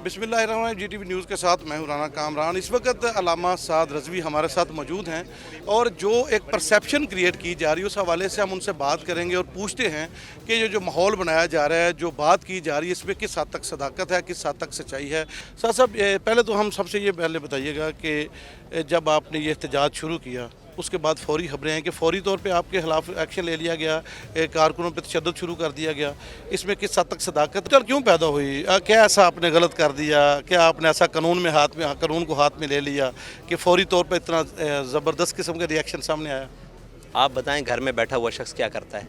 बिस्मिल्लाहिर्रहमानिर्रहीम। GTV news के साथ मैं हूं राना कामरान। इस वक्त अल्लामा साद रज़वी हमारे साथ मौजूद हैं और जो एक परसेप्शन क्रिएट की जा रही है उस हवाले से हम उनसे बात करेंगे और पूछते हैं कि ये जो माहौल बनाया जा रहा है, जो बात की जा रही है, इसमें किस हद तक सदाकत है, किस हद तक सच्चाई है। साहब, पहले तो हम सबसे ये पहले बताइएगा कि जब आपने ये एहतजाज शुरू किया उसके बाद फौरी खबरें हैं कि फौरी तौर पे आपके खिलाफ एक्शन ले लिया गया, कारकुनों पे तशद्दुद शुरू कर दिया गया। इसमें किस हद तक सदाकत क्यों पैदा हुई? क्या ऐसा आपने गलत कर दिया? क्या आपने ऐसा कानून को हाथ में ले लिया कि फौरी तौर पे इतना ज़बरदस्त किस्म का रिएक्शन सामने आया? आप बताएं, घर में बैठा हुआ शख्स क्या करता है?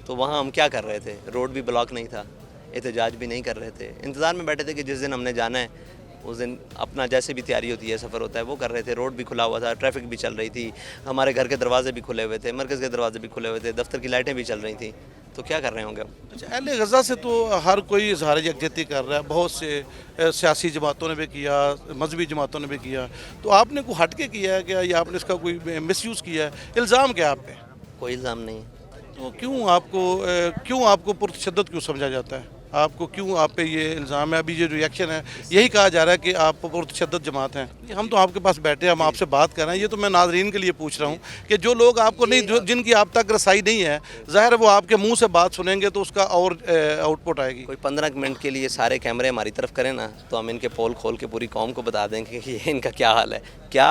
तो वहाँ हम क्या कर रहे थे? रोड भी ब्लॉक नहीं था, एहतजाज भी नहीं कर रहे थे, इंतज़ार में बैठे थे कि जिस दिन हमने जाना है उस दिन अपना जैसे भी तैयारी होती है, सफ़र होता है, वो कर रहे थे। रोड भी खुला हुआ था, ट्रैफिक भी चल रही थी, हमारे घर के दरवाजे भी खुले हुए थे, मरकज़ के दरवाजे भी खुले हुए थे, दफ्तर की लाइटें भी चल रही थी। तो क्या कर रहे होंगे हम? अच्छा, अहले गज़ा से तो हर कोई इज़हार यकजहती कर रहा है, बहुत से सियासी जमातों ने भी किया, मजहबी जमातों ने भी किया, तो आपने कोई हट के किया है क्या, या आपने इसका कोई मिसयूज़ किया है? इल्ज़ाम क्या आप पे? कोई इल्ज़ाम नहीं। तो क्यों आपको पुरतशद्दुद क्यों समझा जाता है? आपको क्यों, आप पे ये इल्ज़ाम है? अभी ये रिएक्शन है, यही कहा जा रहा है कि आप पुरतशद्दुद जमात हैं। हम तो आपके पास बैठे हैं, हम आपसे बात कर रहे हैं। ये तो मैं नाज़रीन के लिए पूछ रहा हूँ कि जो लोग आपको नहीं, जिनकी आप तक रसाई नहीं है, ज़ाहिर है वो आपके मुंह से बात सुनेंगे तो उसका और आउटपुट आएगी। कोई 15 मिनट के लिए सारे कैमरे हमारी तरफ करें ना, तो हम इनके पोल खोल के पूरी कौम को बता देंगे कि ये इनका क्या हाल है। क्या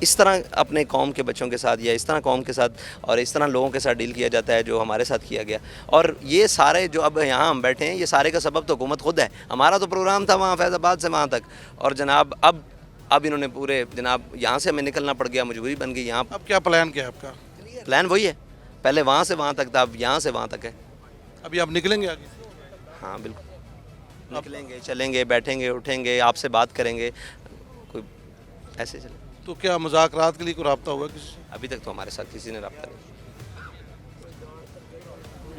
इस तरह अपने कौम के बच्चों के साथ या इस तरह कौम के साथ और इस तरह लोगों के साथ डील किया जाता है जो हमारे साथ किया गया? और ये सारे जो अब यहाँ हम बैठे हैं, ये सारे का सबब तो हुकूमत खुद है। हमारा तो प्रोग्राम था वहाँ फैज़ाबाद से वहाँ तक, और जनाब अब इन्होंने पूरे जनाब यहाँ से हमें निकलना पड़ गया, मजबूरी बन गई। यहाँ अब क्या प्लान क्या है आपका? प्लान वही है, पहले वहाँ से वहाँ तक था, अब यहाँ से वहाँ तक है। अभी आप निकलेंगे आगे? हाँ बिल्कुल, निकलेंगे, चलेंगे, बैठेंगे, उठेंगे, आपसे बात करेंगे, कोई ऐसे चले। तो क्या मुज़ाकरात के लिए कोई रब्ता हुआ किसी से? अभी तक तो हमारे साथ किसी ने रब्ता नहीं।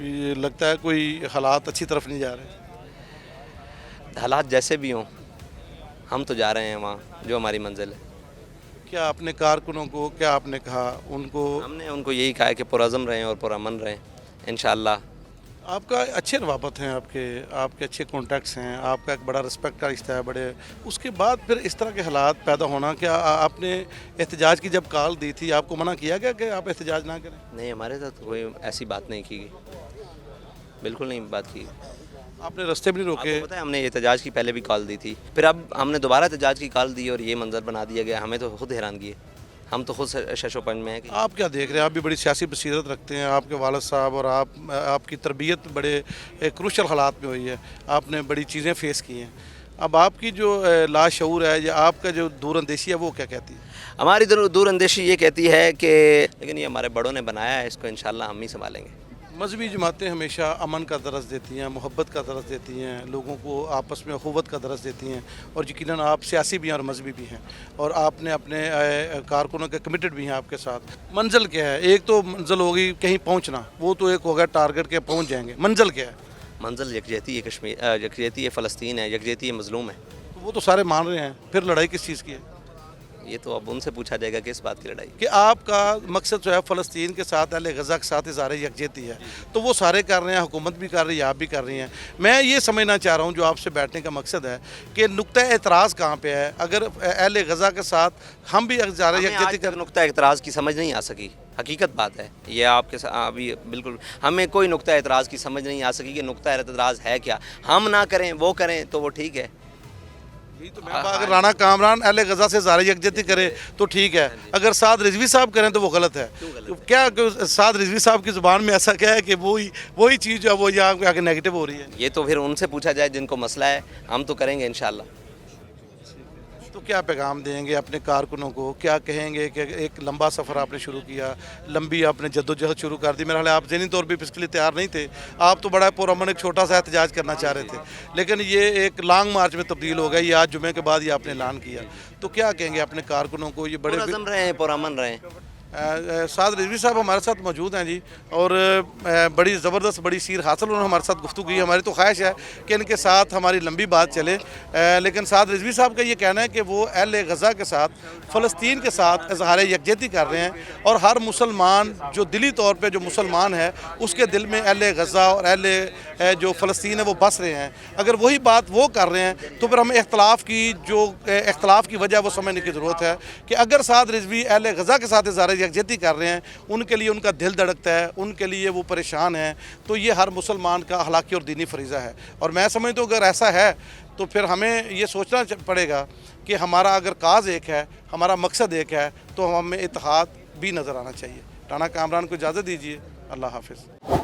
ये लगता है कोई हालात अच्छी तरफ नहीं जा रहे। हालात जैसे भी हों, हम तो जा रहे हैं वहाँ जो हमारी मंजिल है। क्या आपने कारकुनों को क्या आपने कहा उनको? हमने उनको यही कहा है कि पुरअज़म रहें और पुरअमन रहें इंशाअल्लाह। आपका अच्छे रवाबत हैं, आपके अच्छे कॉन्टैक्ट्स हैं, आपका एक बड़ा रिस्पेक्ट का रिश्ता है बड़े, उसके बाद फिर इस तरह के हालात पैदा होना, क्या आपने एहतजाज की जब कॉल दी थी आपको मना किया गया कि आप एहतजाज ना करें? नहीं, हमारे साथ कोई ऐसी बात नहीं की गई, बिल्कुल नहीं बात की। आपने रास्ते भी नहीं रोके? आपको पता है हमने एहतजाज की पहले भी कॉल दी थी, फिर अब हमने दोबारा एहतजाज की कॉल दी और ये मंजर बना दिया गया। हमें तो खुद हैरानगी है, हम तो खुद शशोपंज में हैं कि आप क्या देख रहे हैं? आप भी बड़ी सियासी बसीरत रखते हैं, आपके वालिद साहब और आपकी तरबियत बड़े क्रूशल हालात में हुई है, आपने बड़ी चीज़ें फेस की हैं। अब आपकी जो लाशऊर है या आपका जो दूरअंदेशी है वो क्या कहती है? हमारी दूरअंदेशी ये कहती है कि लेकिन ये हमारे बड़ों ने बनाया है, इसको इंशाल्लाह हम ही संभालेंगे। मजहबी जमातें हमेशा अमन का दरस देती हैं, मोहब्बत का दरस देती हैं, लोगों को आपस में अखुवत का दरस देती हैं, और यकीनन आप सियासी भी हैं और मजहबी भी हैं, और आपने अपने कारकुनों के कमिटेड भी हैं आपके साथ। मंजिल क्या है? एक तो मंजिल होगी कहीं पहुंचना, वो तो एक होगा टारगेट के पहुंच जाएंगे। मंजिल क्या है? मंजिल यकजहती है, कश्मीर यकजहती है, फ़लस्तीन है, यकजहती है, मज़लूम है। तो वो तो सारे मान रहे हैं, फिर लड़ाई किस चीज़ की है? ये तो अब उनसे पूछा जाएगा कि इस बात की लड़ाई। कि आपका मकसद जो है फ़लस्तीन के साथ, अहले गज़ा के साथ इज़हार यकजहती है, तो वो सारे कर रहे हैं, हुकूमत भी कर रही है, आप भी कर रही हैं। मैं ये समझना चाह रहा हूँ जो आपसे बैठने का मकसद है कि नुक्ता एतराज़ कहाँ पे है? अगर अहले गज़ा के साथ हम भी इज़हार यकजहती कर, नुक्ता एतराज़ की समझ नहीं आ सकी, हकीकत बात है ये आपके साथ। अभी बिल्कुल हमें कोई नुक्ता एतराज़ की समझ नहीं आ सकी कि नुक्ता एतराज़ है क्या। हम ना करें, वो करें तो वो ठीक है। यही तो मैं अगर राना कामरान अहले गज़ा से इज़हार यकजहती करे तो ठीक है, अगर साद रिजवी साहब करें तो वो गलत है। तो क्या साद रिजवी साहब की ज़ुबान में ऐसा क्या है कि वही चीज़ जो है वो यहाँ आगे नेगेटिव हो रही है? ये तो फिर उनसे पूछा जाए जिनको मसला है, हम तो करेंगे इंशाल्लाह। तो क्या पैगाम देंगे अपने कारकुनों को? क्या कहेंगे कि एक लंबा सफ़र आपने शुरू किया, लंबी आपने जद्दोजहद शुरू कर दी, मेरा ख्याल है आप ज़हनी तौर पर इसके लिए तैयार नहीं थे, आप तो बड़ा पुरअमन एक छोटा सा एहतजाज करना चाह रहे थे, लेकिन ये एक लॉन्ग मार्च में तब्दील हो गया। ये आज जुमे के बाद ये आपने ऐलान किया, तो क्या कहेंगे अपने कारकुनों को? ये बड़े पुरअज़म रहें, पुरअमन रहें, साद रिजवी साहब हमारे साथ मौजूद हैं जी, और बड़ी ज़बरदस्त बड़ी सीर हासिल उन्होंने हमारे साथ गुफ्तगू की। हमारी तो ख्वाहिश है कि इनके साथ हमारी लंबी बात चले, लेकिन साद रिजवी साहब का ये कहना है कि वो अहले गज़ा के साथ, फ़लस्तीन के साथ इज़हार यकजहती कर रहे हैं, और हर मुसलमान जो दिली तौर पर जो मुसलमान है उसके दिल में अहले गज़ा और अहले जो फ़लस्तीन है वो बस रहे हैं। अगर वही बात वो कर रहे हैं तो फिर हमें इख्तलाफ की वजह वो समझने की ज़रूरत है कि अगर साद रिजवी अहले गज़ा के साथ इज़हार यकजहती कर रहे हैं, उनके लिए उनका दिल धड़कता है, उनके लिए वो परेशान हैं, तो ये हर मुसलमान का अखलाकी और दीनी फरीज़ा है। और मैं समझता हूँ अगर ऐसा है तो फिर हमें ये सोचना पड़ेगा कि हमारा अगर काज एक है, हमारा मकसद एक है, तो हमें इत्तेहाद भी नज़र आना चाहिए। राना कामरान को इजाज़त दीजिए। अल्लाह हाफ़िज़।